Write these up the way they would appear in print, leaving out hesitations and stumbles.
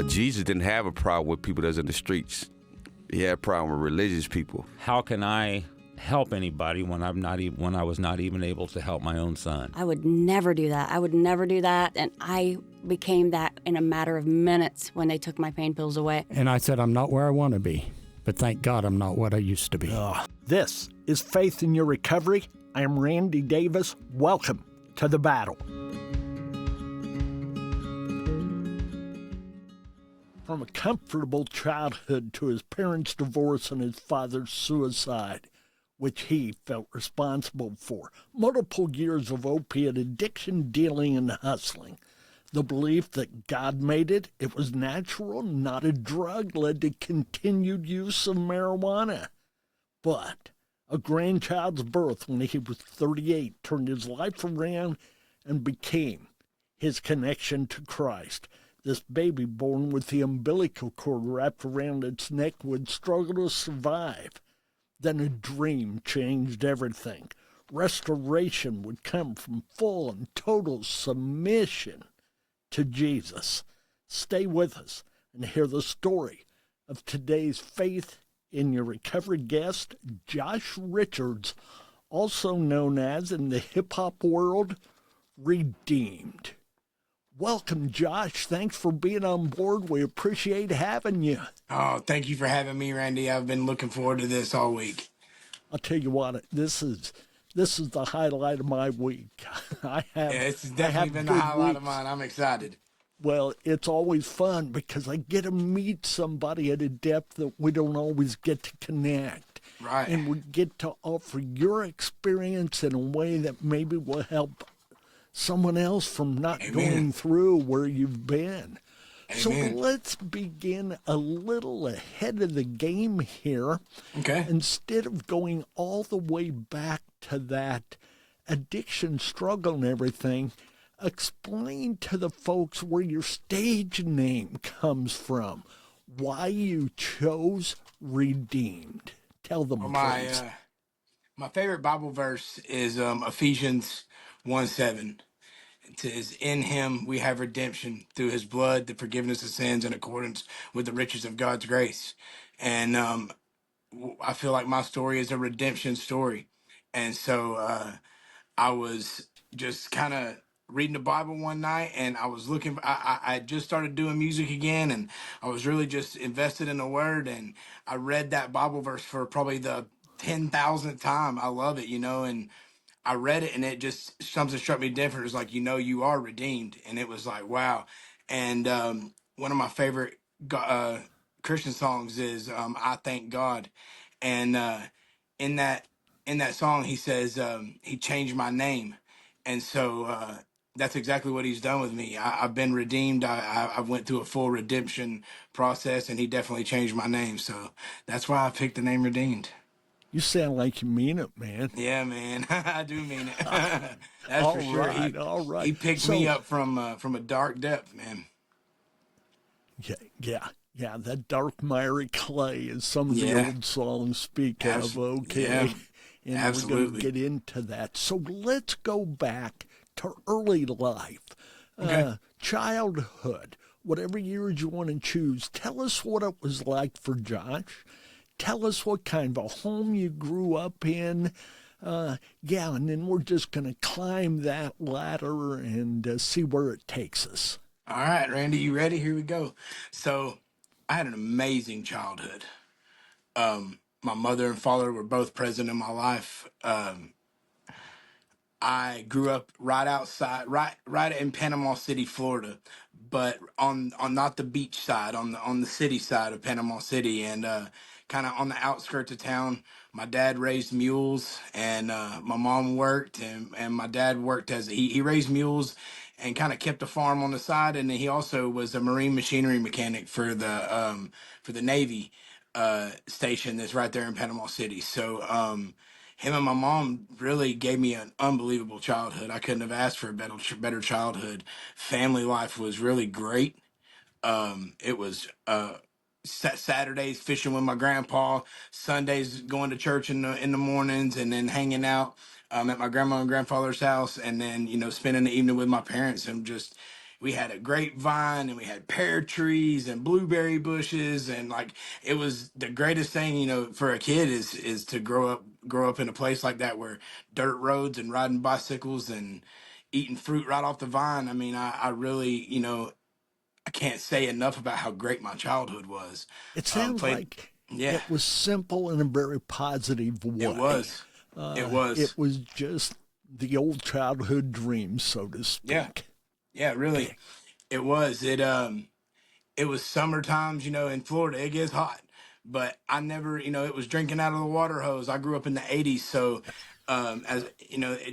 Jesus didn't have a problem with people that's in the streets. He had a problem with religious people. How can I help anybody when when I was not even able to help my own son? I would never do that. I would never do that. And I became that in a matter of minutes when they took my pain pills away. And I said, I'm not where I want to be, but thank God I'm not what I used to be. This is Faith in Your Recovery. I am Randy Davis. Welcome to the battle. From a comfortable childhood to his parents' divorce and his father's suicide, which he felt responsible for, multiple years of opiate addiction, dealing, and hustling. The belief that God made it, it was natural, not a drug, led to continued use of marijuana. But a grandchild's birth when he was 38 turned his life around and became his connection to Christ. This baby born with the umbilical cord wrapped around its neck would struggle to survive. Then a dream changed everything. Restoration would come from full and total submission to Jesus. Stay with us and hear the story of today's Faith in Your Recovery guest, Josh Richards, also known as, in the hip-hop world, Redeemed. Welcome, Josh. Thanks for being on board. We appreciate having you. Oh, thank you for having me, Randy. I've been looking forward to this all week. I'll tell you what, this is the highlight of my week. It's definitely been the highlight of mine. I'm excited. Well, it's always fun because I get to meet somebody at a depth that we don't always get to connect. Right. And we get to offer your experience in a way that maybe will help someone else from not going through where you've been. Amen. So let's begin a little ahead of the game here. Okay. Instead of going all the way back to that addiction struggle and everything, explain to the folks where your stage name comes from, why you chose Redeemed. Tell them, please. My favorite Bible verse is Ephesians 1:7. It says, in him we have redemption through his blood, the forgiveness of sins in accordance with the riches of God's grace. And I feel like my story is a redemption story. And so I was just kind of reading the Bible one night, and I was looking, I just started doing music again, and I was really just invested in the word. And I read that Bible verse for probably the 10,000th time. I love it, and I read it, and it just, something struck me different. It was like, you are redeemed. And it was like, wow. And one of my favorite Christian songs is I Thank God. And in that song, he says he changed my name. And so that's exactly what he's done with me. I've been redeemed. I went through a full redemption process, and he definitely changed my name. So that's why I picked the name Redeemed. You sound like you mean it, man. Yeah, man. I do mean it. That's all for sure. Right, all right. He picked me up from a dark depth, man. Yeah. That dark miry clay, as some of the old songs speak of. Okay. Yeah. And Absolutely. we're going to get into that. So let's go back to early life, childhood, whatever years you want to choose. Tell us what it was like for Josh. Tell us what kind of a home you grew up in. And then we're just going to climb that ladder and see where it takes us. All right, Randy, you ready? Here we go. So I had an amazing childhood. My mother and father were both present in my life. I grew up right outside, right in Panama City, Florida, but on not the beach side, on the city side of Panama City, and kind of on the outskirts of town. My dad raised mules, and my mom worked, and my dad worked as he raised mules and kind of kept a farm on the side, and then he also was a marine machinery mechanic for the Navy station that's right there in Panama City. So him and my mom really gave me an unbelievable childhood. I couldn't have asked for a better childhood. Family life was really great. It was Saturdays fishing with my grandpa, Sundays going to church in the mornings, and then hanging out at my grandma and grandfather's house, and then spending the evening with my parents. And just we had a grapevine and we had pear trees and blueberry bushes, and like it was the greatest thing, for a kid is to grow up in a place like that where dirt roads and riding bicycles and eating fruit right off the vine. I mean, I really, I can't say enough about how great my childhood was. It sounds Played, like yeah, it was simple in a very positive way. it was. It was. It was just the old childhood dream, so to Yeah. speak. Yeah, really. It was. It was summer times, in Florida. It gets hot. But I never, it was drinking out of the water hose. I grew up in the 80s, so as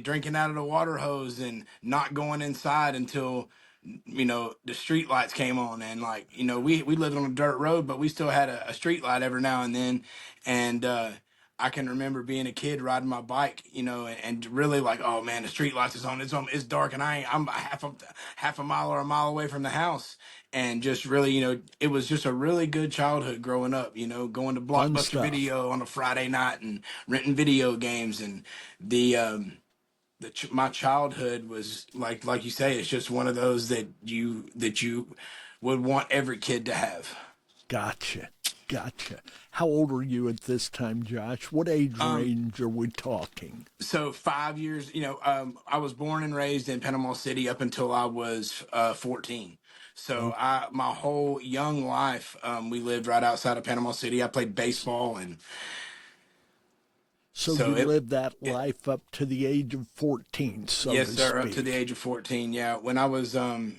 drinking out of the water hose and not going inside until the street lights came on, and like we lived on a dirt road, but we still had a street light every now and then. And I can remember being a kid riding my bike, and really like, oh man, the street lights is on, it's dark, and I'm half a mile or a mile away from the house. And just really, it was just a really good childhood growing up, going to Fun Blockbuster stuff. Video on a Friday night and renting video games. And the my childhood was like you say, it's just one of those that you would want every kid to have. Gotcha. How old are you at this time, Josh? What age range are we talking? So 5 years, I was born and raised in Panama City up until I was 14. So my whole young life, we lived right outside of Panama City. I played baseball, and So so you it- lived that life up to the age of 14, so yes, to sir, speak. up to the age of 14. Yeah, when I was I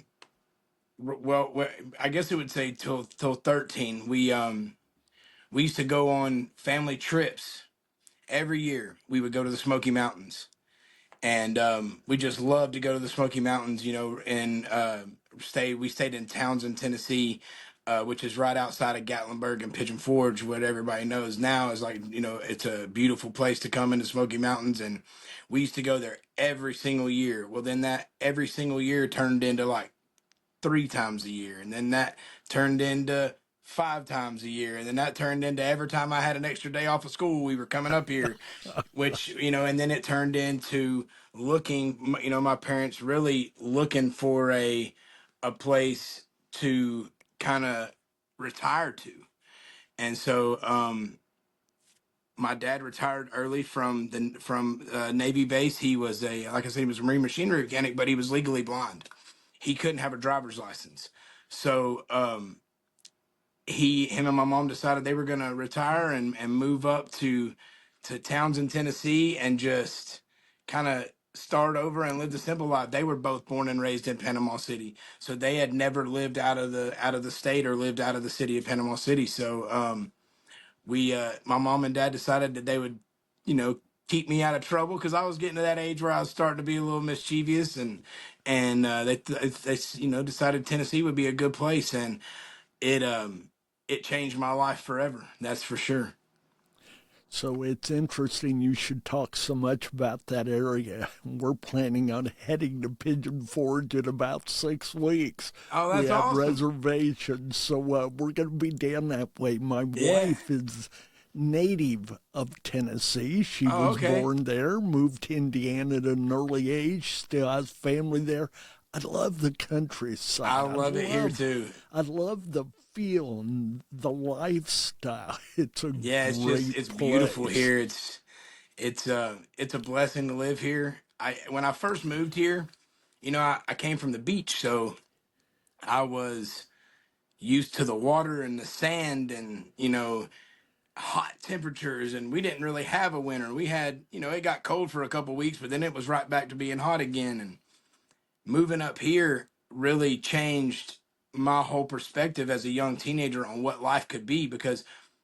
guess it would say till 13. We used to go on family trips every year. We would go to the Smoky Mountains, and we just loved to go to the Smoky Mountains, and we stayed in Townsend, Tennessee, which is right outside of Gatlinburg and Pigeon Forge. What everybody knows now is like, it's a beautiful place to come into Smoky Mountains, and we used to go there every single year. Well, then that every single year turned into like 3 times a year, and then that turned into 5 times a year, and then that turned into every time I had an extra day off of school, we were coming up here, which and then it turned into looking, my parents really looking for a place to kind of retire to. And so my dad retired early from Navy base. He was like I said, he was a marine machinery mechanic, but he was legally blind. He couldn't have a driver's license. So him and my mom decided they were going to retire and move up to Townsend, Tennessee, and just kind of start over and live the simple life. They were both born and raised in Panama City, so they had never lived out of the state or lived out of the city of Panama City. So my mom and dad decided that they would, keep me out of trouble, because I was getting to that age where I was starting to be a little mischievous, and they decided Tennessee would be a good place, and it changed my life forever. That's for sure. So it's interesting you should talk so much about that area. We're planning on heading to Pigeon Forge in about 6 weeks. Oh, that's we have awesome. reservations, so we're going to be down that way. My Yeah. wife is native of Tennessee. She Oh, was okay. born there, moved to Indiana at an early age, still has family there. I love the countryside. I love it here too. I love the feel and the lifestyle. It's a Yeah, great it's beautiful place. here. It's a blessing to live here. When I first moved here, I came from the beach, so I was used to the water and the sand and hot temperatures, and we didn't really have a winter. We had, it got cold for a couple weeks, but then it was right back to being hot again. And moving up here really changed my whole perspective as a young teenager on what life could be, because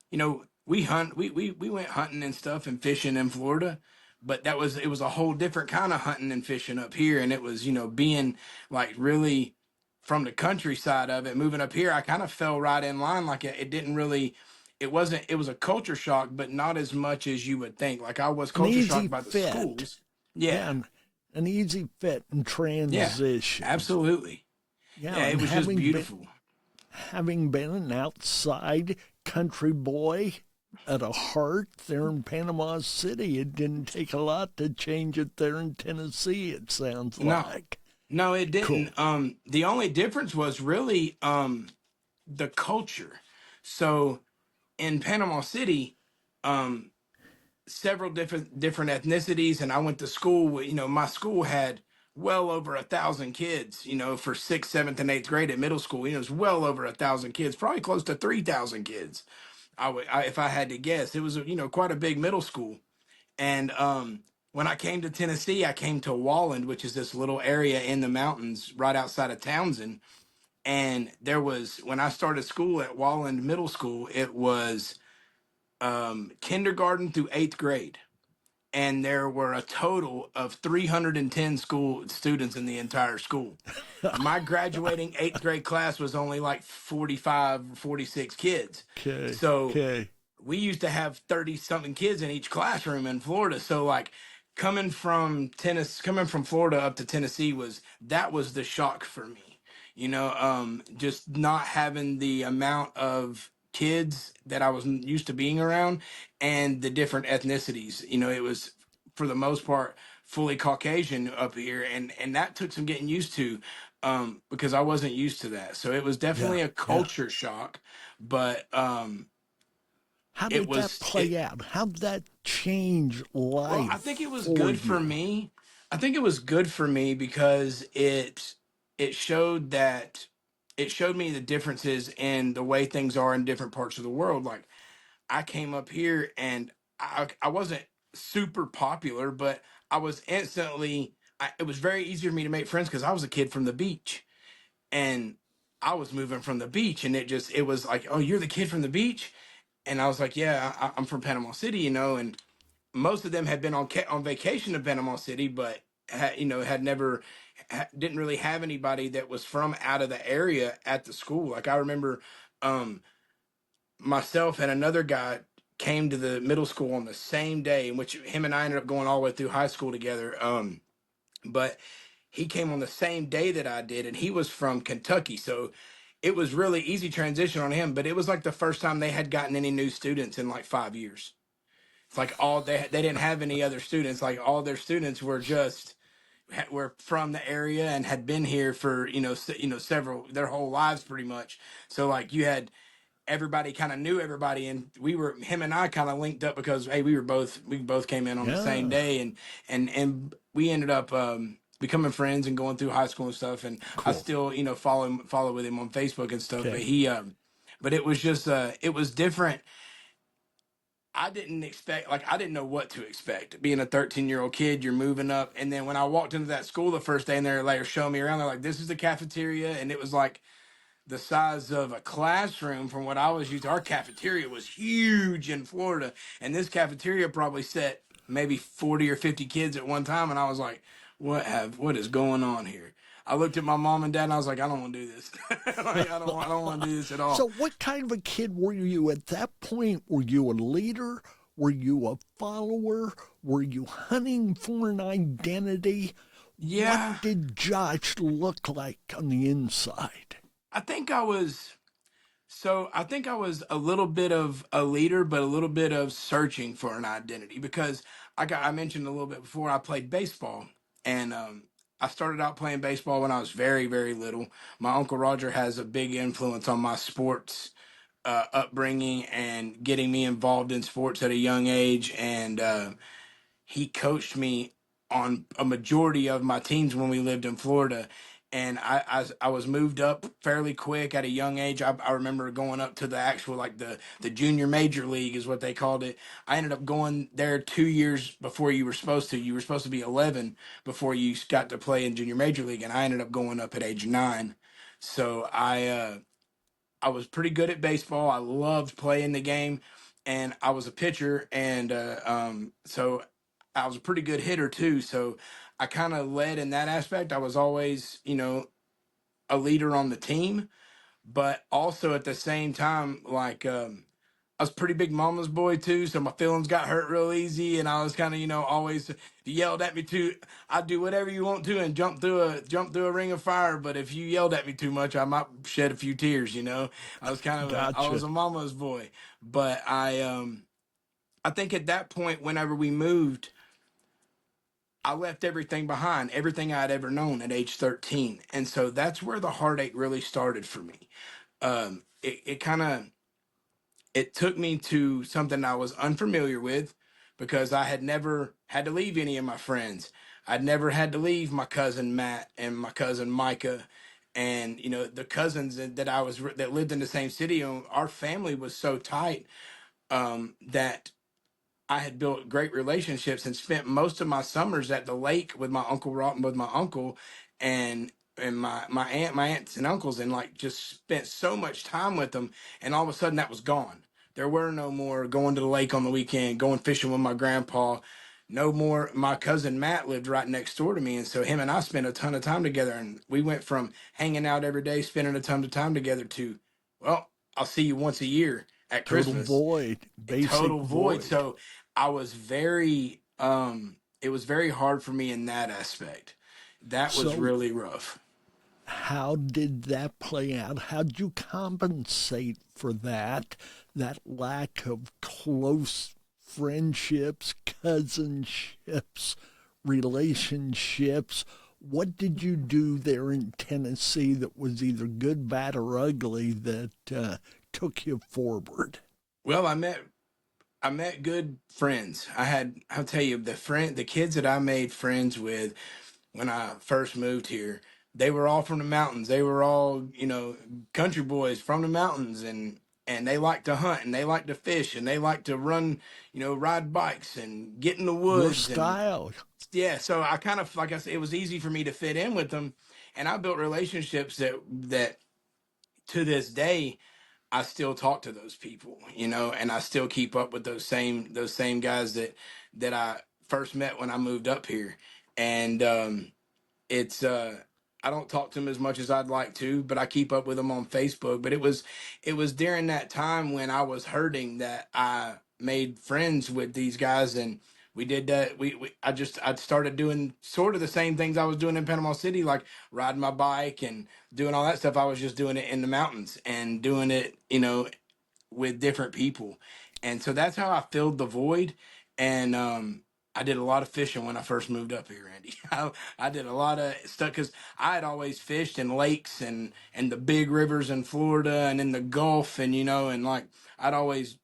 we went hunting and stuff and fishing in Florida, but it was a whole different kind of hunting and fishing up here. And it was being like really from the countryside of it, moving up here, I kind of fell right in line. Like it didn't really, it wasn't, it was a culture shock, but not as much as you would think. Like I was An culture easy shocked by the fit. schools. Yeah, an easy fit and transition. Absolutely. Yeah, it and was just having beautiful. having been an outside country boy at a heart there in Panama City, it didn't take a lot to change it there in Tennessee, it sounds No. like. No, it Cool. didn't. The only difference was really the culture. So in Panama City, um, several different ethnicities, and I went to school with, my school had well over 1,000 kids, for sixth, seventh, and eighth grade at middle school. It was well over 1,000 kids, probably close to 3,000 kids. If I had to guess, it was quite a big middle school. And when I came to Tennessee, I came to Walland, which is this little area in the mountains right outside of Townsend. And there was, when I started school at Walland Middle School, it was kindergarten through eighth grade, and there were a total of 310 school students in the entire school. My graduating eighth grade class was only like 45 or 46 kids. Okay. So Okay. we used to have 30 something kids in each classroom in Florida. So like coming from Florida up to Tennessee was the shock for me. Just not having the amount of kids that I was used to being around and the different ethnicities. It was for the most part fully Caucasian up here, and that took some getting used to, because I wasn't used to that. So it was Yeah. definitely a Yeah. culture shock, but How it did that was it play out? How did that change well, I life think it was for good for you? me. I think it was good for me because it showed that it showed me the differences in the way things are in different parts of the world. Like I came up here and I wasn't super popular, but I was it was very easy for me to make friends because I was a kid from the beach, and I was moving from the beach, and it was like, oh, you're the kid from the beach. And I was like, yeah, I'm from Panama City, and most of them had been on vacation to Panama City, but had never didn't really have anybody that was from out of the area at the school. Like I remember, um, myself and another guy came to the middle school on the same day, in which him and I ended up going all the way through high school together. But he came on the same day that I did, and he was from Kentucky, so it was really easy transition on him. But it was like the first time they had gotten any new students in like 5 years. It's like all they didn't have any other students. Like all their students were just were from the area and had been here for several their whole lives pretty much. So like you had everybody kind of knew everybody, and him and I kind of linked up because hey, we both came in on the same Yeah. day, and we ended up becoming friends and going through high school and stuff. And I Cool. still follow with him on Facebook and stuff. But Okay. but it was just it was different. I didn't know what to expect. Being a 13-year-old kid, you're moving up. And then when I walked into that school the first day and they're like showing me around, they're like, this is the cafeteria. And it was like the size of a classroom from what I was used to. Our cafeteria was huge in Florida. And this cafeteria probably set maybe 40 or 50 kids at one time. And I was like, what is going on here? I looked at my mom and dad and I was like, I don't want to do this. Like, I don't want to do this at all. So, what kind of a kid were you at that point? Were you a leader? Were you a follower? Were you hunting for an identity? What Yeah. did Josh look like on the inside? I think I was I think I was a little bit of a leader, but a little bit of searching for an identity because I mentioned a little bit before I played baseball, and I started out playing baseball when I was very very little. My uncle Roger has a big influence on my sports upbringing and getting me involved in sports at a young age, and he coached me on a majority of my teams when we lived in Florida. And I was moved up fairly quick at a young age. I remember going up to the actual like the junior major league is what they called it. I ended up going there 2 years before you were supposed to. You were supposed to be 11 before you got to play in junior major league, and I ended up going up at age 9. So I was pretty good at baseball. I loved playing the game, and I was a pitcher, and so I was a pretty good hitter too. So I kind of led in that aspect. I was always, a leader on the team, but also at the same time, like I was a pretty big mama's boy too, so my feelings got hurt real easy, and I was kind of, always if you yelled at me too, I'd do whatever you want to and jump through a ring of fire. But if you yelled at me too much, I might shed a few tears. I was I was Gotcha. a mama's boy, but I think at that point, whenever we moved, I left everything behind, everything I'd ever known at age 13. And so that's where the heartache really started for me. It kind of, it took me to something I was unfamiliar with because I had never had to leave any of my friends. I'd never had to leave my cousin Matt and my cousin Micah, and the cousins that lived in the same city. Our family was so tight that I had built great relationships and spent most of my summers at the lake with my uncle with my uncle and my aunts and uncles, and like just spent so much time with them. And all of a sudden that was gone. There were no more going to the lake on the weekend, going fishing with my grandpa. No more. My cousin Matt lived right next door to me, and so him and I spent a ton of time together. And we went from hanging out every day, spending a ton of time together, to, well, I'll see you once a year at Total Christmas. void, basic Total void. void. So I was very it was very hard for me in that aspect. That was So really rough. how did that play out? How did you compensate for that lack of close friendships, cousinships, relationships? What did you do there in Tennessee that was either good, bad, or ugly that took you forward? Well, I met good friends. I'll tell you, the kids that I made friends with when I first moved here, they were all from the mountains. They were all, country boys from the mountains, and they like to hunt, and they like to fish, and they like to run, ride bikes and get in the Your woods. And style. yeah, so I kind of, like I said, it was easy for me to fit in with them, and I built relationships that to this day I still talk to those people, and I still keep up with those same guys that I first met when I moved up here. And it's I don't talk to them as much as I'd like to, but I keep up with them on Facebook. But it was during that time when I was hurting that I made friends with these guys, and we did that. I started doing sort of the same things I was doing in Panama City, like riding my bike and doing all that stuff. I was just doing it in the mountains and doing it, with different people. And so that's how I filled the void. And I did a lot of fishing when I first moved up here, Andy. I did a lot of stuff because I had always fished in lakes and the big rivers in Florida and in the Gulf, and and like I'd always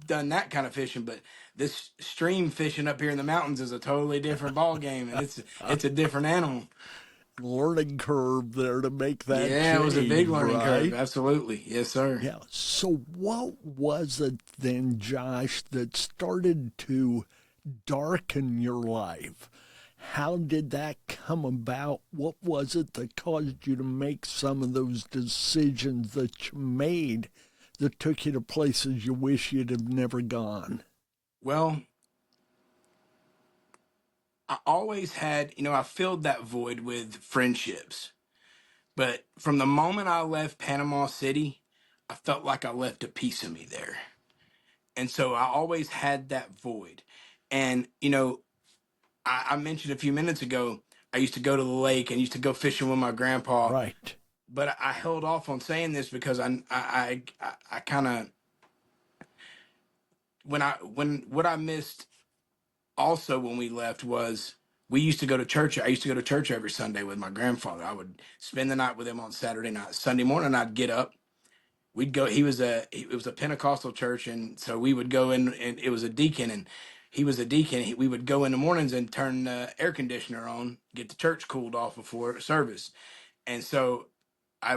done that kind of fishing. But this stream fishing up here in the mountains is a totally different ball game, and it's a different animal. Learning curve there to make that Yeah, it was a big change, learning curve. right? Absolutely, yes, sir. Yeah. So what was it then, Josh, that started to darken your life? How did that come about? What was it that caused you to make some of those decisions that you made that took you to places you wish you'd have never gone? Well, I always had, I filled that void with friendships. But from the moment I left Panama City, I felt like I left a piece of me there. And so I always had that void. And, I mentioned a few minutes ago, I used to go to the lake and used to go fishing with my grandpa. Right. But I held off on saying this because I kind of, when what I missed also when we left was we used to go to church. I used to go to church every Sunday with my grandfather. I would spend the night with him on Saturday night. Sunday morning, I'd get up. We'd go. It was a Pentecostal church, and so we would go in, and it was a deacon, and he was a deacon. We would go in the mornings and turn the air conditioner on, get the church cooled off before service, and so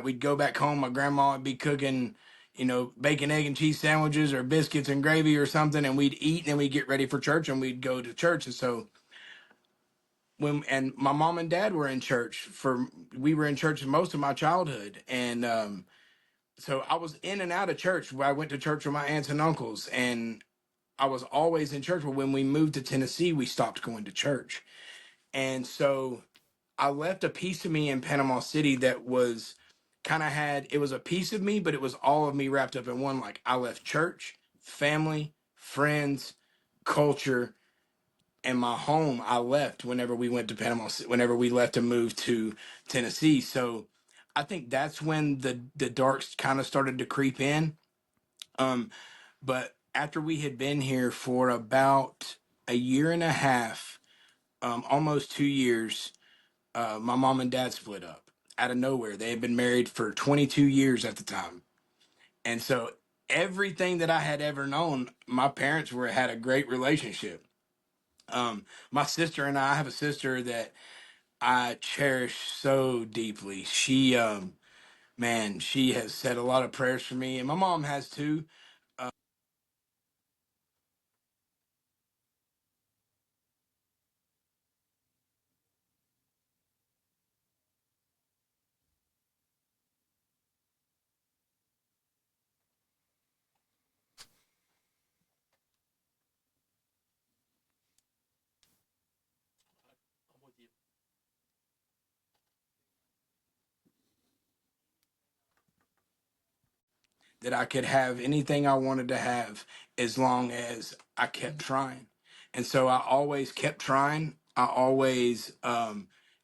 we'd go back home. My grandma would be cooking, bacon, egg, and cheese sandwiches or biscuits and gravy or something, and we'd eat, and then we'd get ready for church, and we'd go to church. And so and my mom and dad were in church we were in church most of my childhood, and so I was in and out of church. I went to church with my aunts and uncles, and I was always in church. But when we moved to Tennessee, we stopped going to church, and so I left a piece of me in Panama City that was it was a piece of me, but it was all of me wrapped up in one. Like I left church, family, friends, culture, and my home. I left whenever we went to whenever we left to move to Tennessee. So I think that's when the darks kind of started to creep in. But after we had been here for about a year and a half, almost 2 years, my mom and dad split up out of nowhere. They had been married for 22 years at the time. And so everything that I had ever known, my parents had a great relationship. My sister and I have a sister that I cherish so deeply. Man, she has said a lot of prayers for me, and my mom has too. That I could have anything I wanted to have as long as I kept trying. And so I always kept trying. I always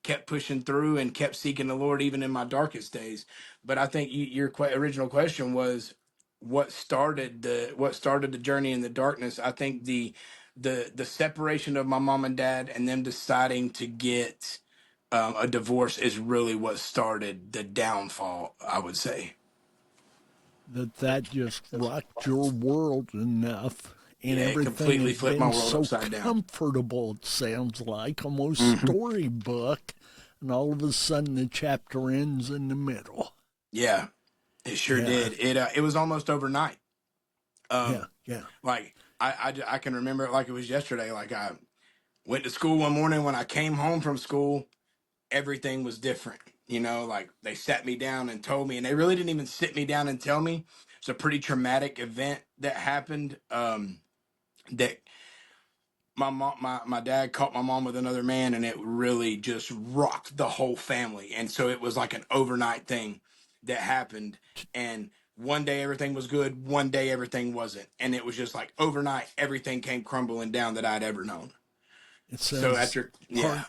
kept pushing through and kept seeking the Lord even in my darkest days. But I think your original question was what started the journey in the darkness. I think the separation of my mom and dad and them deciding to get a divorce is really what started the downfall, I would say. That just rocked your world enough, and Yeah, it everything completely had flipped my been world so upside down. comfortable, it sounds like, almost Hmm. storybook, and all of a sudden the chapter ends in the middle. Yeah, it sure Yeah, did. It was almost overnight. yeah, Um, yeah. like I can remember it like it was yesterday. Like I went to school one morning. When I came home from school, everything was different. You know, like they sat me down and told me, and they really didn't even sit me down and tell me. It's a pretty traumatic event that happened. That my dad caught my mom with another man, and it really just rocked the whole family. And so it was like an overnight thing that happened. And one day everything was good, one day everything wasn't, and it was just like overnight everything came crumbling down that I'd ever known. It So says, after, yeah. part,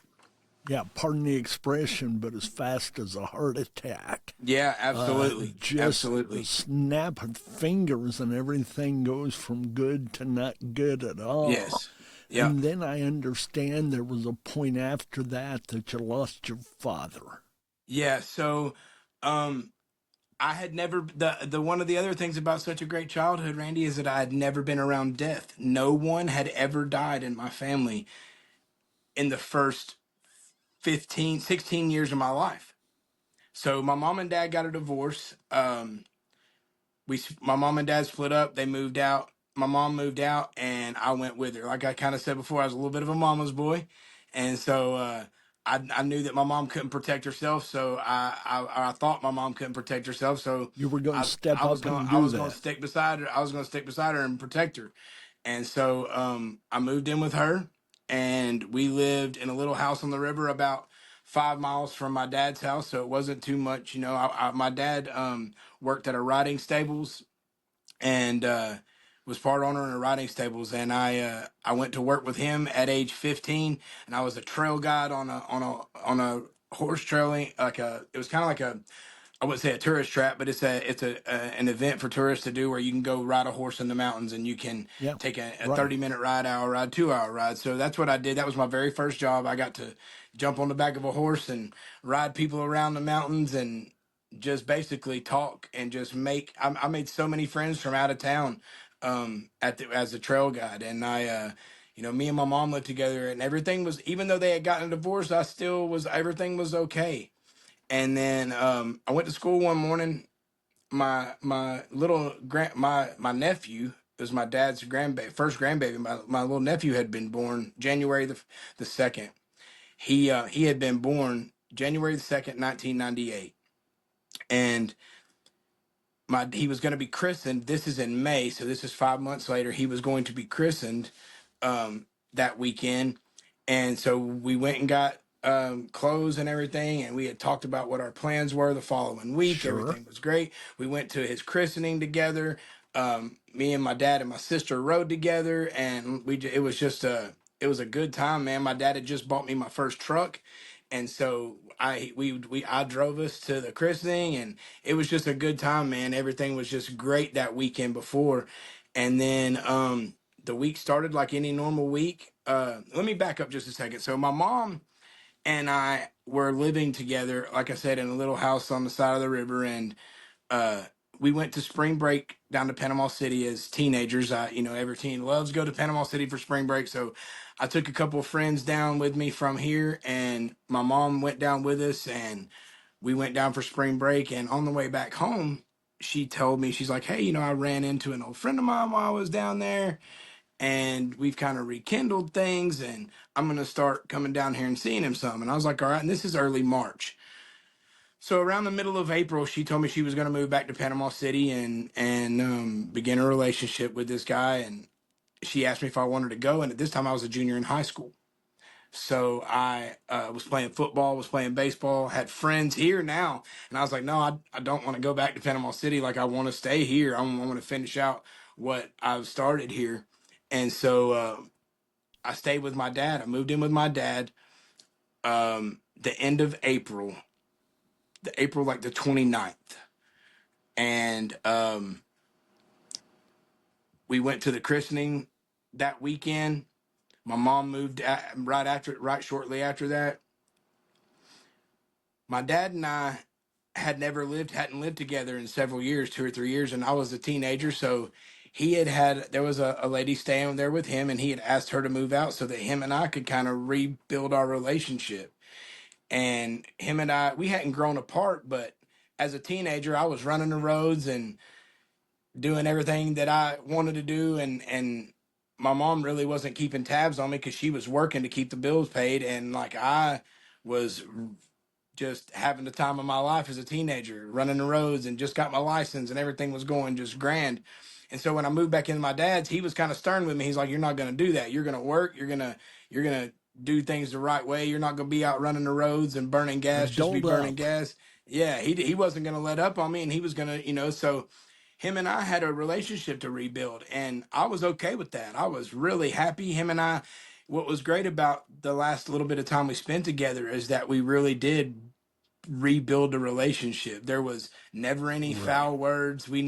yeah, pardon the expression, but as fast as a heart attack. Yeah, absolutely. Just a Absolutely. snap of fingers and everything goes from good to not good at all. Yes. Yeah. And then I understand there was a point after that that you lost your father. Yeah. So um I had never the one of the other things about such a great childhood, Randy, is that I had never been around death. No one had ever died in my family in the first 15, 16 years of my life. So my mom and dad got a divorce. My mom and dad split up. They moved out. My mom moved out, and I went with her. Like I kind of said before, I was a little bit of a mama's boy, and so I knew that my mom couldn't protect herself. So I thought my mom couldn't protect herself. So You were going to step I was up going and I do was going to that. stick beside her. I was going to stick beside her and protect her. And so I moved in with her, and we lived in a little house on the river about 5 miles from my dad's house. So it wasn't too much, you know. My dad worked at a riding stables, and was part owner in a riding stables. And I went to work with him at age 15, and I was a trail guide on a horse trailing, like a it was kind of like a, I wouldn't say a tourist trap, but it's an event for tourists to do where you can go ride a horse in the mountains, and you can Yeah, take a right. 30-minute ride, hour ride, 2 hour ride. So that's what I did. That was my very first job. I got to jump on the back of a horse and ride people around the mountains and just basically talk and just I made so many friends from out of town as a trail guide. And me and my mom lived together, and everything was, even though they had gotten a divorce, I still was, everything was okay. And then I went to school one morning. My little my nephew, it was my dad's first grandbaby. My little nephew had been born January the 2nd. He had been born January the 2nd, 1998, and he was going to be christened. This is in May, so this is 5 months later. He was going to be christened that weekend. And so we went and got clothes and everything, and we had talked about what our plans were the following week. Sure. Everything was great. We went to his christening together. Me and my dad and my sister rode together, and it was just it was a good time, man. My dad had just bought me my first truck, and so I drove us to the christening, and it was just a good time, man. Everything was just great that weekend before. And then the week started like any normal week. Let me back up just a second. So my mom and I were living together, like I said, in a little house on the side of the river, and uh, we went to spring break down to Panama City as teenagers. Every teen loves to go to Panama City for spring break. So I took a couple of friends down with me from here, and my mom went down with us, and we went down for spring break. And on the way back home, she told me, she's like, hey, I ran into an old friend of mine while I was down there, and we've kind of rekindled things, and I'm going to start coming down here and seeing him some. And I was like, all right. And this is early March. So around the middle of April, she told me she was going to move back to Panama City and begin a relationship with this guy. And she asked me if I wanted to go. And at this time, I was a junior in high school. So I was playing football, was playing baseball, had friends here now. And I was like, no, I don't want to go back to Panama City. Like, I want to stay here. I want to finish out what I've started here. And so I stayed with my dad. I moved in with my dad the end of April, like the 29th. And we went to the christening that weekend. My mom moved right shortly after that. My dad and I hadn't lived together in several years, 2 or 3 years, and I was a teenager. So there was a lady staying there with him, and he had asked her to move out so that him and I could kind of rebuild our relationship. And him and we hadn't grown apart, but as a teenager, I was running the roads and doing everything that I wanted to do, and my mom really wasn't keeping tabs on me because she was working to keep the bills paid, and like I was just having the time of my life as a teenager, running the roads, and just got my license, and everything was going just grand. And so when I moved back into my dad's, he was kind of stern with me. He's like, "You're not going to do that. You're going to work. You're gonna do things the right way. You're not going to be out running the roads and burning gas, just be burning gas." Yeah, he wasn't going to let up on me, and he was going to, so him and I had a relationship to rebuild, and I was okay with that. I was really happy. Him and I, what was great about the last little bit of time we spent together is that we really did rebuild the relationship. There was never any foul words. He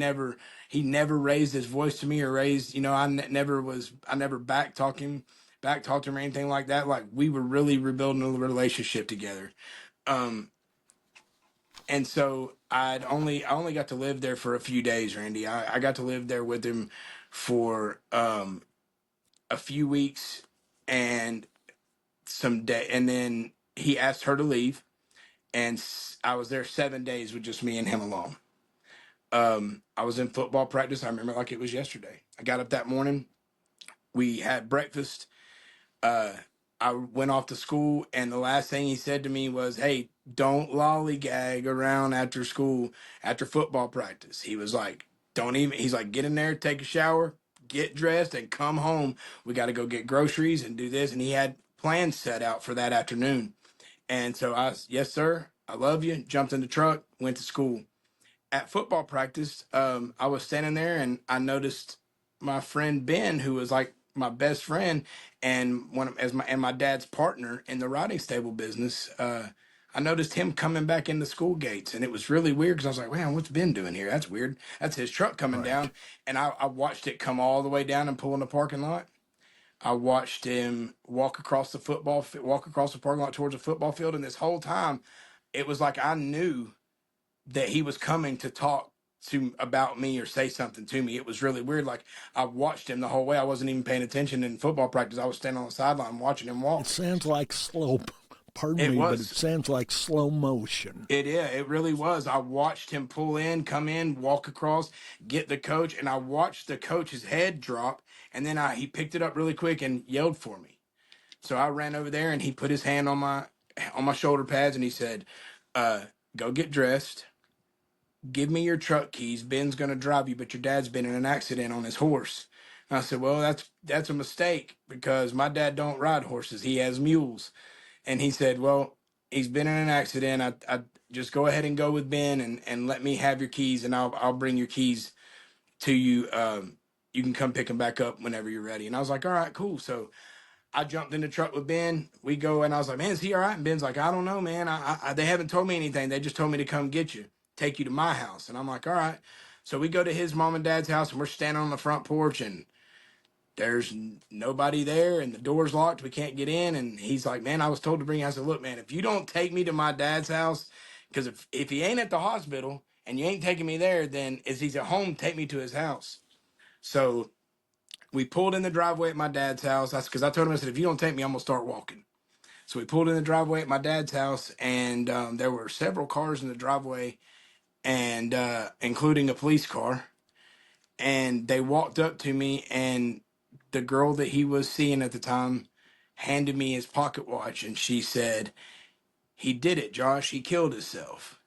never raised his voice to me or raised, I never back talked him or anything like that. Like, we were really rebuilding a relationship together. And so I only got to live there for a few days, Randy. I got to live there with him for a few weeks and and then he asked her to leave, and I was there 7 days with just me and him alone. I was in football practice. I remember like it was yesterday. I got up that morning. We had breakfast. I went off to school, and the last thing he said to me was, "Hey, don't lollygag around after school, after football practice." He was like, he's like, "Get in there, take a shower, get dressed, and come home. We got to go get groceries and do this." And he had plans set out for that afternoon. And so yes, sir, I love you. Jumped in the truck, went to school. At football practice, I was standing there, and I noticed my friend Ben, who was like my best friend and my dad's partner in the riding stable business. I noticed him coming back in the school gates, and it was really weird because I was like, "Man, what's Ben doing here? That's weird. That's his truck coming down." And I watched it come all the way down and pull in the parking lot. I watched him walk across the parking lot towards the football field, and this whole time, it was like I knew that he was coming to talk about me or say something to me. It was really weird. Like, I watched him the whole way. I wasn't even paying attention in football practice. I was standing on the sideline watching him walk. It sounds like but it sounds like slow motion. It really was. I watched him come in, walk across, get the coach, and I watched the coach's head drop, and then he picked it up really quick and yelled for me. So I ran over there, and he put his hand on my shoulder pads, and he said, "Go get dressed. Give me your truck keys. Ben's going to drive you, but your dad's been in an accident on his horse." And I said, "Well, that's a mistake because my dad don't ride horses. He has mules." And he said, "Well, he's been in an accident. I just go ahead and go with Ben and let me have your keys, and I'll bring your keys to you. You can come pick them back up whenever you're ready." And I was like, "All right, cool." So I jumped in the truck with Ben. We go, and I was like, "Man, is he all right?" And Ben's like, "I don't know, man. They haven't told me anything. They just told me to come get you, take you to my house." And I'm like, "All right." So we go to his mom and dad's house, and we're standing on the front porch, and there's nobody there and the door's locked. We can't get in. And he's like, man, I was told to bring you. I said, look, man, if you don't take me to my dad's house, because if he ain't at the hospital and you ain't taking me there, then if he's at home, take me to his house. So we pulled in the driveway at my dad's house. That's because I told him, I said, if you don't take me, I'm going to start walking. So we pulled in the driveway at my dad's house, and there were several cars in the driveway, and including a police car. And they walked up to me, and the girl that he was seeing at the time handed me his pocket watch, and she said, he did it, Josh. He killed himself.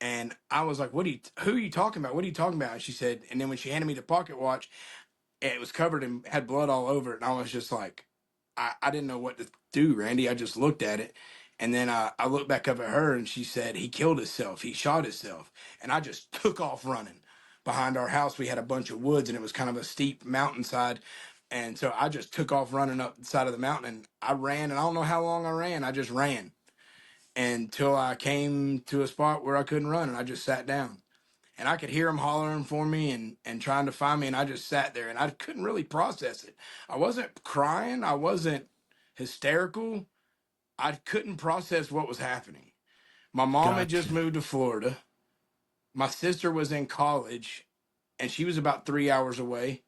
And I was like, who are you talking about? What are you talking about? And she said, and then when she handed me the pocket watch, it was covered and had blood all over it. And I was just like, I didn't know what to do, Randy. I just looked at it. And then I looked back up at her, and she said, he killed himself. He shot himself. And I just took off running. Behind our house, we had a bunch of woods, and it was kind of a steep mountainside. And so I just took off running up the side of the mountain, and I ran, and I don't know how long I ran. I just ran until I came to a spot where I couldn't run, and I just sat down. And I could hear him hollering for me and trying to find me, and I just sat there, and I couldn't really process it. I wasn't crying. I wasn't hysterical. I couldn't process what was happening. My mom had just Gotcha. moved to Florida. My sister was in college, and she was about 3 hours away.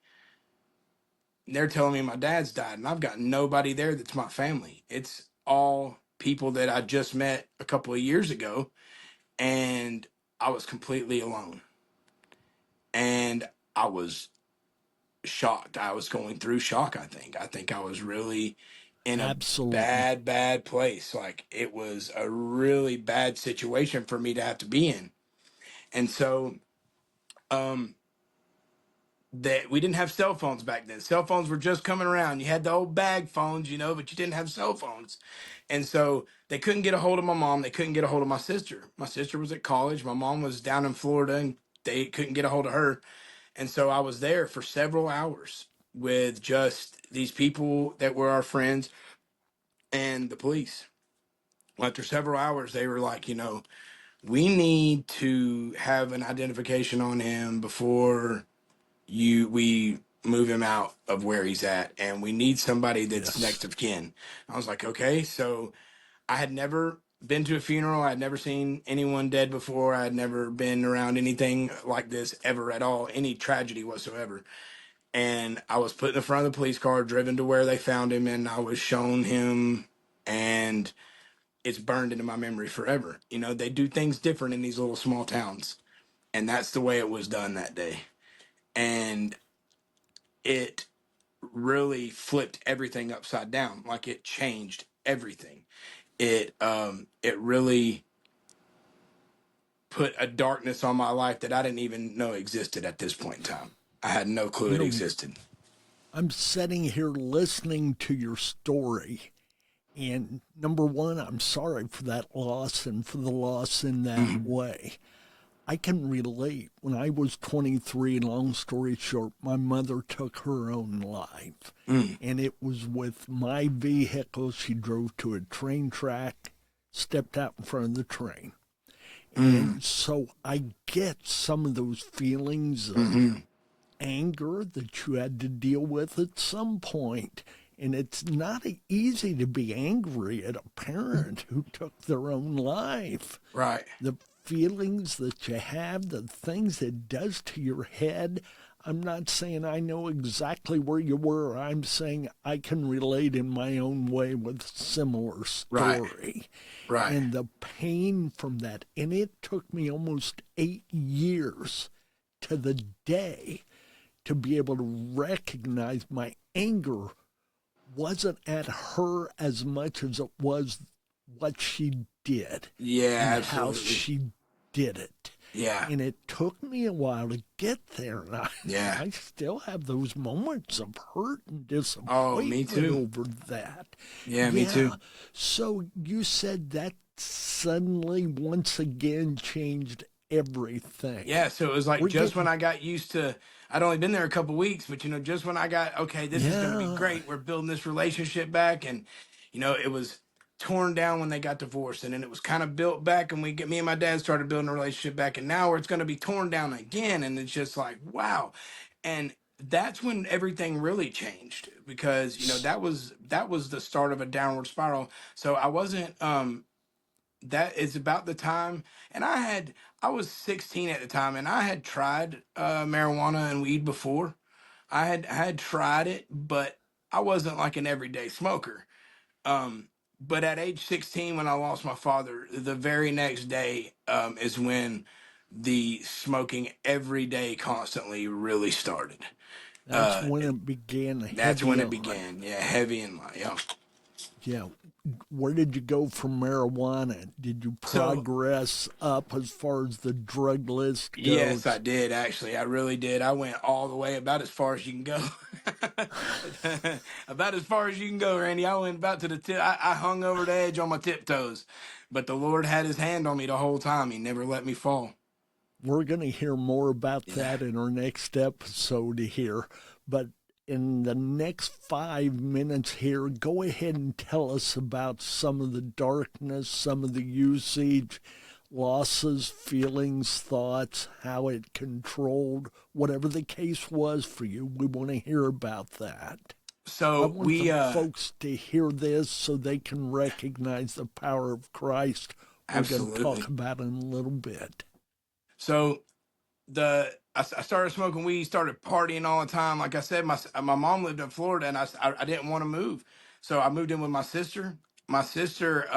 And they're telling me my dad's died, and I've got nobody there that's my family. It's all people that I just met a couple of years ago, and I was completely alone. And I was shocked. I was going through shock, I think. I think I was really in a Absolutely. bad place. Like, it was a really bad situation for me to have to be in. And so, um, that we didn't have cell phones back then. Cell phones were just coming around. You had the old bag phones, but you didn't have cell phones. And so they couldn't get a hold of my mom. They couldn't get a hold of my sister. My sister was at college. My mom was down in Florida, and they couldn't get a hold of her. And so I was there for several hours with just these people that were our friends and the police. After several hours, they were like, we need to have an identification on him before we move him out of where he's at, and we need somebody that's Yes. next of kin. I was like, okay. So I had never been to a funeral. I had never seen anyone dead before. I had never been around anything like this ever at all, any tragedy whatsoever. And I was put in the front of the police car, driven to where they found him, and I was shown him, and it's burned into my memory forever. They do things different in these little small towns, and that's the way it was done that day. And it really flipped everything upside down. Like, it changed everything. It really put a darkness on my life that I didn't even know existed at this point in time. I had no clue You it know, existed. I'm sitting here listening to your story. And number one, I'm sorry for that loss and for the loss in that way. I can relate. When I was 23, long story short, my mother took her own life. And it was with my vehicle. She drove to a train track, stepped out in front of the train. And so I get some of those feelings of anger that you had to deal with at some point. And it's not easy to be angry at a parent who took their own life. Right. The feelings that you have, the things it does to your head. I'm not saying I know exactly where you were. I'm saying I can relate in my own way with a similar story. Right. And the pain from that. And it took me almost 8 years to the day to be able to recognize my anger wasn't at her as much as it was what she did. Yeah, And how absolutely. she did it. Yeah. And it took me a while to get there. And Yeah. I still have those moments of hurt and Oh, disappointment me too. over that. Yeah, me too. So you said that suddenly once again changed everything. Yeah, so it was like We're just when getting- I got used to, I'd only been there a couple weeks, but just when I got, okay, this is going to be Yeah. great. We're building this relationship back. And, it was torn down when they got divorced, and then it was kind of built back, and me and my dad started building a relationship back, and now it's going to be torn down again. And it's just like, wow. And that's when everything really changed, because that was the start of a downward spiral. So I wasn't that is about the time, and I was 16 at the time, and I had tried marijuana and weed before. I had tried it, but I wasn't like an everyday smoker. Um, but at age 16, when I lost my father, the very next day is when the smoking every day constantly really started. That's Uh, when it began that's when heavy it on. began. Yeah, heavy in my yeah. Yeah. Where did you go from marijuana? Did you So progress up as far as the drug list yes, I goes? did actually. I really did. I went all the way about as far as you can go. About as far as you can go, Randy. I went about to the tip. I hung over the edge on my tiptoes, but the Lord had his hand on me the whole time. He never let me fall. We're going to hear more about Yeah. that in our next episode here. But in the next 5 minutes here, go ahead and tell us about some of the darkness, some of the usage, losses, feelings, thoughts, how it controlled, whatever the case was for you. We want to hear about that. I So want the we folks to hear this so they can recognize the power of Christ. We're going to talk absolutely. about it in a little bit. So I started smoking weed, started partying all the time. Like I said, my mom lived in Florida, and I didn't want to move, so I moved in with my sister. My sister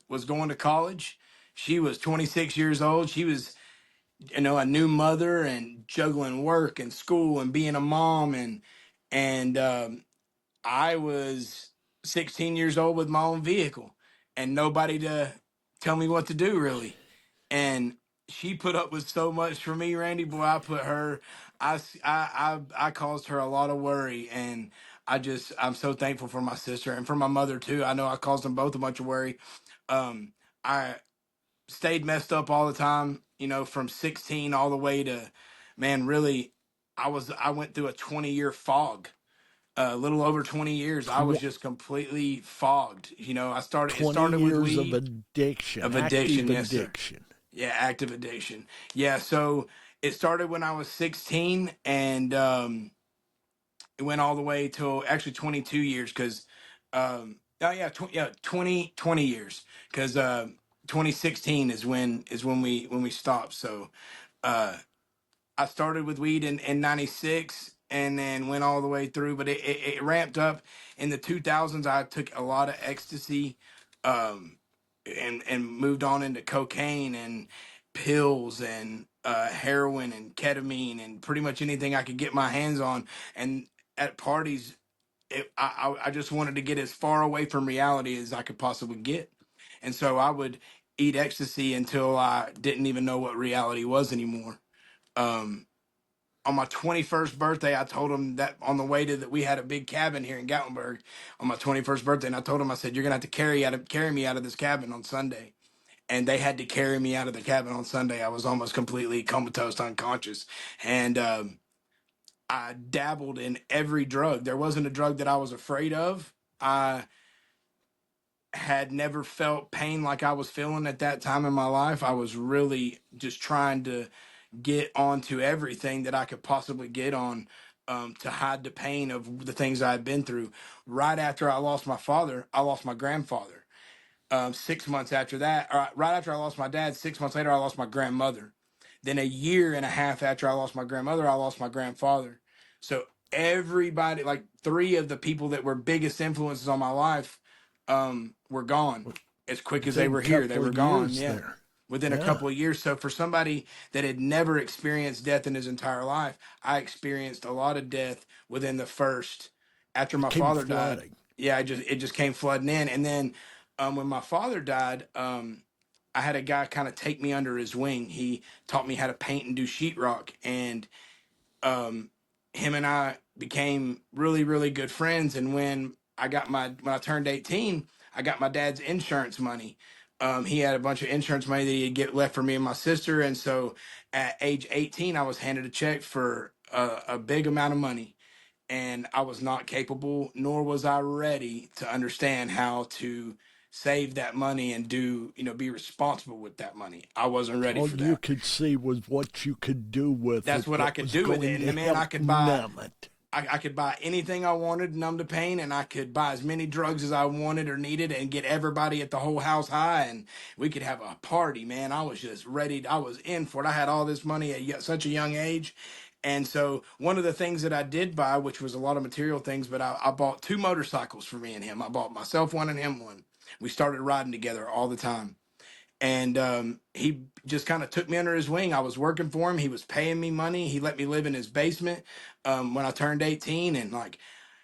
was going to college. She was 26 years old. She was, a new mother and juggling work and school and being a mom, and I was 16 years old with my own vehicle and nobody to tell me what to do really. And she put up with so much for me, Randy. Boy, I put her, I caused her a lot of worry, and I'm so thankful for my sister and for my mother too. I know I caused them both a bunch of worry. I stayed messed up all the time, from 16 all the way to, man, really, I went through a 20-year fog. A little over 20 years, I was Tw- just completely fogged. It 20 started with years of weed, addiction, of active addiction. Yes, sir. addiction. Yeah, active addiction. Yeah, so it started when I was 16, and it went all the way till actually 22 years, because oh yeah, 20 years, because 2016 is when we stopped. So uh I started with weed in 96 and then went all the way through, but it ramped up in the 2000s. I took a lot of ecstasy, um, and moved on into cocaine and pills and heroin and ketamine and pretty much anything I could get my hands on. And at parties, I just wanted to get as far away from reality as I could possibly get. And so I would eat ecstasy until I didn't even know what reality was anymore. Um, on my 21st birthday, I told him that on the way to that we had a big cabin here in Gatlinburg on my 21st birthday, and I told him, I said, "You're gonna have to carry me out of this cabin on Sunday." And they had to carry me out of the cabin on Sunday. I was almost completely comatose, unconscious, and I dabbled in every drug. There wasn't a drug that I was afraid of. I had never felt pain like I was feeling at that time in my life. I was really just trying to get onto everything that I could possibly get on, to hide the pain of the things I had been through. Right after I lost my father, I lost my grandfather. 6 months after that, right after I lost my dad, 6 months later, I lost my grandmother. Then a year and a half after I lost my grandmother, I lost my grandfather. So everybody, like three of the people that were biggest influences on my life, were gone as quick as they Within a were here. They couple were of gone. years Yeah. there. Within a Yeah. couple of years. So for somebody that had never experienced death in his entire life, I experienced a lot of death within the first, after It my came father died. flooding. Yeah, it just came flooding in. And then when my father died, I had a guy kind of take me under his wing. He taught me how to paint and do sheetrock, and um, him and I became really, really good friends. And when I turned 18, I got my dad's insurance money. He had a bunch of insurance money that he'd get left for me and my sister, and so at age 18, I was handed a check for a big amount of money, and I was not capable, nor was I ready to understand how to save that money and be responsible with that money. I wasn't ready All for you that. could see was what you could do with That's it what I that could was do with going it. to And man, I help could buy numb it. I could buy anything I wanted to numb the pain, and I could buy as many drugs as I wanted or needed and get everybody at the whole house high, and we could have a party, man. I was just ready. I was in for it. I had all this money at such a young age. And so one of the things that I did buy, which was a lot of material things, but I bought 2 motorcycles for me and him. I bought myself one and him one. We started riding together all the time. And he just kind of took me under his wing. I was working for him. He was paying me money. He let me live in his basement when I turned 18. And like,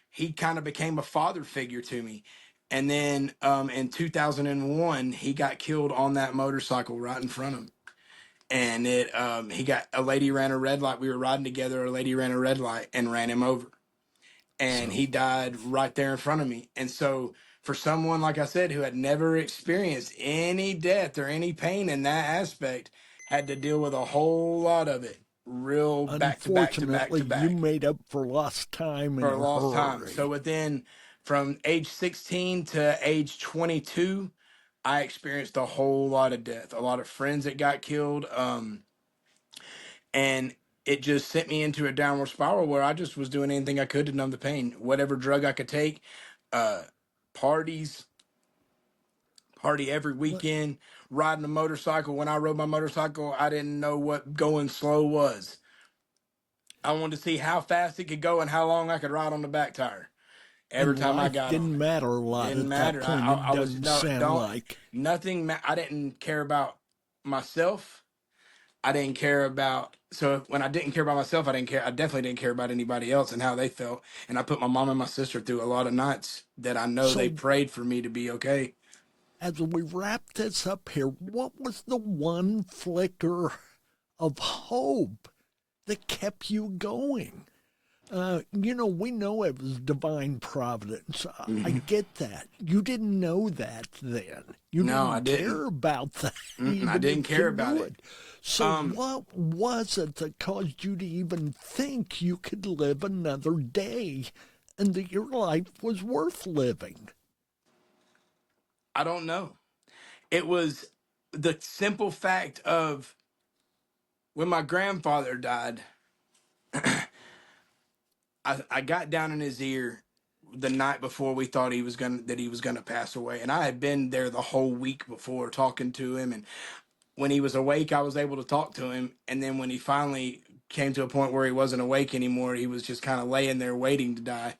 he kind of became a father figure to me. And then in 2001, he got killed on that motorcycle right in front of him. And a lady ran a red light. We were riding together. A lady ran a red light and ran him over. And he died right there in front of me. And so for someone, like I said, who had never experienced any death or any pain in that aspect, had to deal with a whole lot of it, real back to back to back to back. You made up for lost time for lost time. So from age 16 to age 22, I experienced a whole lot of death, a lot of friends that got killed. And it just sent me into a downward spiral where I just was doing anything I could to numb the pain. Whatever drug I could take, party every weekend, riding a motorcycle. When I rode my motorcycle, I didn't know what going slow was. I wanted to see how fast it could go and how long I could ride on the back tire. Every time I got didn't matter a lot didn't at matter. that point. I It was doesn't sound like nothing. I didn't care about myself. I didn't care about, so when I didn't care about myself, I definitely didn't care about anybody else and how they felt. And I put my mom and my sister through a lot of nights that I know they prayed for me to be okay. As we wrap this up here, what was the one flicker of hope that kept you going? We know it was divine providence. I get that. You didn't know that then. I didn't care about that. I didn't care about it. So what was it that caused you to even think you could live another day and that your life was worth living? I don't know. It was the simple fact of when my grandfather died, I got down in his ear the night before we thought he was gonna pass away, and I had been there the whole week before talking to him, and when he was awake, I was able to talk to him, and then when he finally came to a point where he wasn't awake anymore, he was just kind of laying there waiting to die.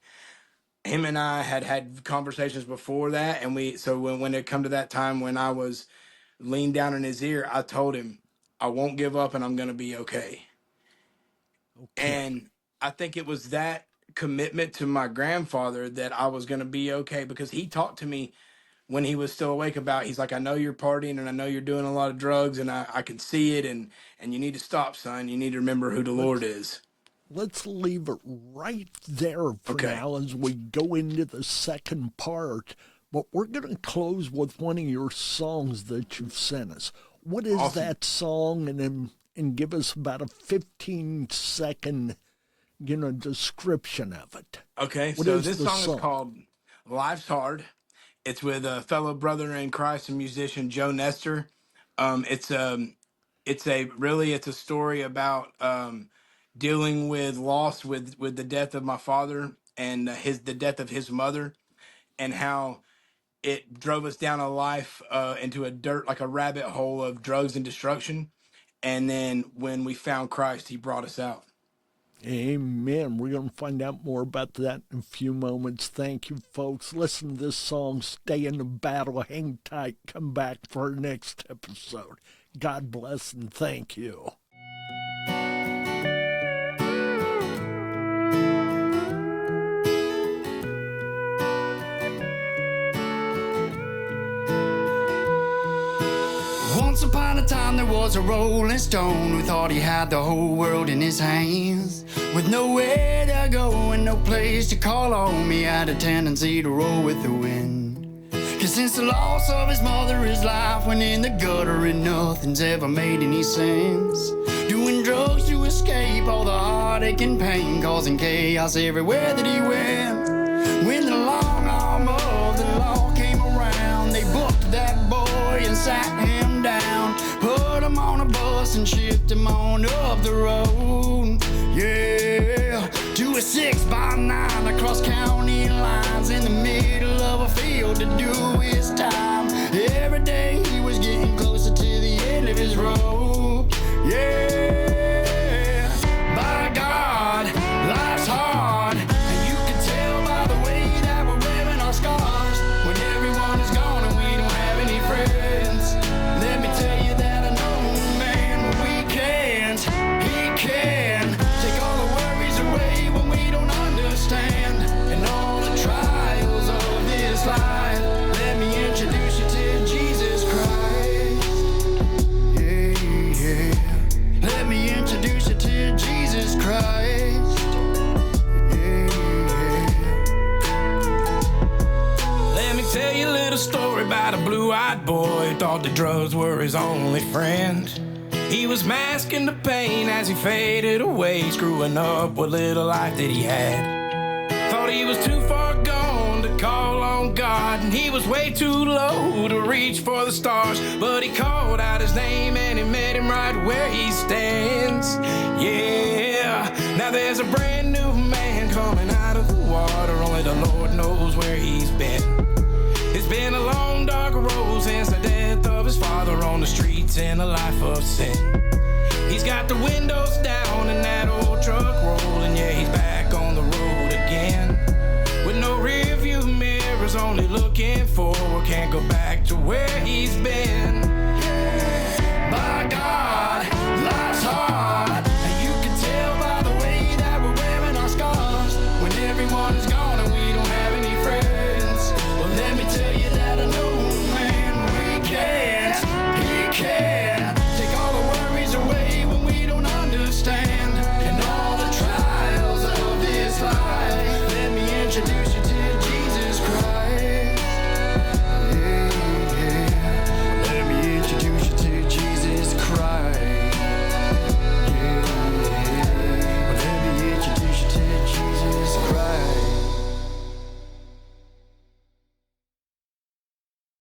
Him and I had conversations before that, and when it come to that time when I was leaned down in his ear, I told him, I won't give up and I'm gonna be okay. And I think it was that commitment to my grandfather that I was going to be okay, because he talked to me when he was still awake about, he's like, I know you're partying and I know you're doing a lot of drugs and I can see it, and you need to stop, son. You need to remember who the Lord is. Let's leave it right there for now as we go into the second part. But we're going to close with one of your songs that you've sent us. What is that song? And give us about a 15-second description of it. Okay, so this song is called Life's Hard. It's with a fellow brother in Christ and musician, Joe Nestor. It's a story about dealing with loss with the death of my father and the death of his mother, and how it drove us down a life into a rabbit hole of drugs and destruction. And then when we found Christ, he brought us out. Amen. We're going to find out more about that in a few moments. Thank you, folks. Listen to this song, Stay in the Battle. Hang tight. Come back for our next episode. God bless and thank you. Once upon a time there was a rolling stone who thought he had the whole world in his hands. With nowhere to go and no place to call home, he had a tendency to roll with the wind. 'Cause since the loss of his mother, his life went in the gutter and nothing's ever made any sense. Doing drugs to escape all the heartache and pain, causing chaos everywhere that he went. When the long arm of the law came around, they booked that boy and sat him down, put him on a bus and shipped him on up the road. Yeah, to a 6-by across county lines in the middle of a field to do his time. Every day he was getting closer to the end of his rope. Yeah, by God, life's hard, and you can tell by the way that we're wearing our scars. When everyone is gone and we don't have any friends, let me tell you that I know, man, we can't, he can take all the worries away when we don't understand, and all the trials of this life. Let me introduce you to Jesus Christ. Yeah, yeah. Let me introduce you to Jesus Christ. Yeah, yeah. Let me tell you a little story about a blue-eyed boy who thought the drugs were his only friend. He was masking the pain as he faded away, screwing up what little life that he had. Thought he was too far gone to call on God, and he was way too low to reach for the stars. But he called out his name and he met him right where he stands. Yeah, now there's a brand new man coming out of the water. Only the Lord knows where he's been. It's been a long dark road since the death of his father on the streets in a life of sin. He's got the windows down